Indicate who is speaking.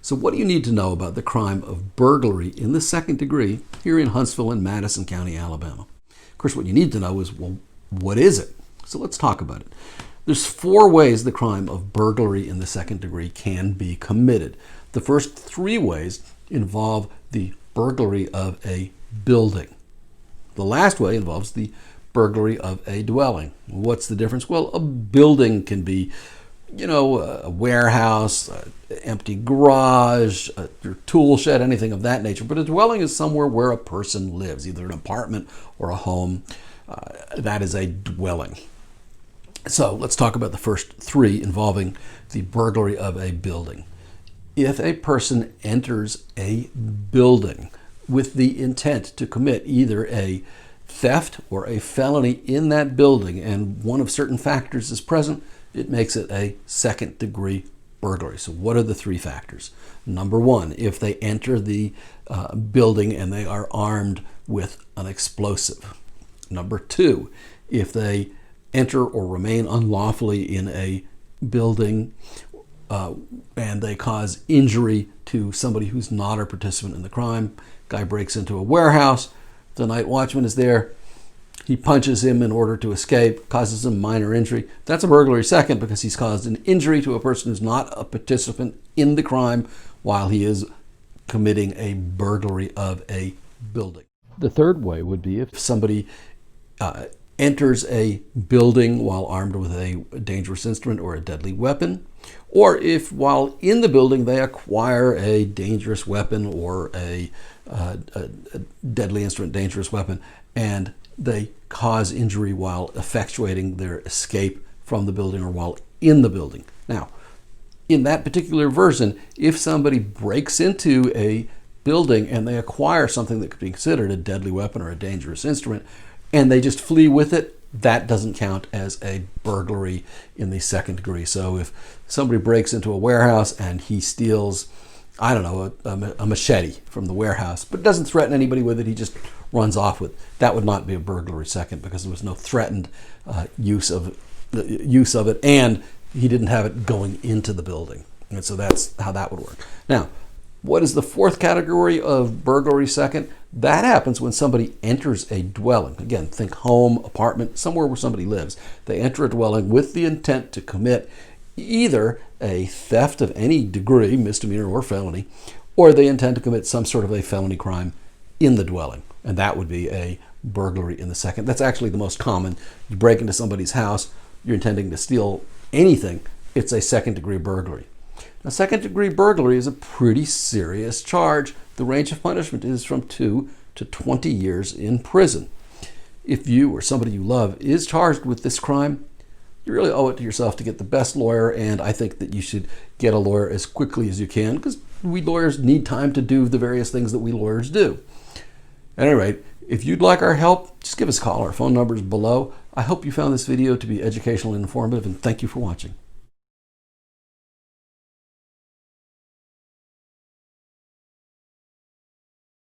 Speaker 1: So what do you need to know about the crime of burglary in the second degree here in Huntsville and Madison County, Alabama? Of course, what you need to know is, well, what is it? So let's talk about it. There's 4 ways the crime of burglary in the second degree can be committed. The first 3 ways involve the burglary of a building. The last way involves the burglary of a dwelling. What's the difference? Well, a building can be, a warehouse, an empty garage, your tool shed, anything of that nature. But a dwelling is somewhere where a person lives, either an apartment or a home. That is a dwelling. So let's talk about the first 3 involving the burglary of a building. If a person enters a building with the intent to commit either a theft or a felony in that building, and one of certain factors is present, it makes it a second degree burglary. So what are the 3 factors? Number 1, if they enter the building and they are armed with an explosive. Number 2, if they enter or remain unlawfully in a building and they cause injury to somebody who's not a participant in the crime. Guy breaks into a warehouse, the night watchman is there, he punches him in order to escape, causes him minor injury. That's a burglary second because he's caused an injury to a person who's not a participant in the crime while he is committing a burglary of a building. The third way would be if somebody enters a building while armed with a dangerous instrument or a deadly weapon, or if while in the building they acquire a dangerous weapon or a deadly instrument, dangerous weapon, and they cause injury while effectuating their escape from the building or while in the building. Now, in that particular version, if somebody breaks into a building and they acquire something that could be considered a deadly weapon or a dangerous instrument, and they just flee with it, that doesn't count as a burglary in the second degree. So if somebody breaks into a warehouse and he steals, a machete from the warehouse, but doesn't threaten anybody with it, he just runs off with it, that would not be a burglary second because there was no threatened use of it, and he didn't have it going into the building. And so that's how that would work. Now, what is the fourth category of burglary second? That happens when somebody enters a dwelling. Again, think home, apartment, somewhere where somebody lives. They enter a dwelling with the intent to commit either a theft of any degree, misdemeanor or felony, or they intend to commit some sort of a felony crime in the dwelling. And that would be a burglary in the second. That's actually the most common. You break into somebody's house, you're intending to steal anything, it's a second degree burglary. Now, second degree burglary is a pretty serious charge. The range of punishment is from 2 to 20 years in prison. If you or somebody you love is charged with this crime, you really owe it to yourself to get the best lawyer, and I think that you should get a lawyer as quickly as you can because we lawyers need time to do the various things that we lawyers do. At any rate, if you'd like our help, just give us a call. Our phone number is below. I hope you found this video to be educational and informative, and thank you for watching.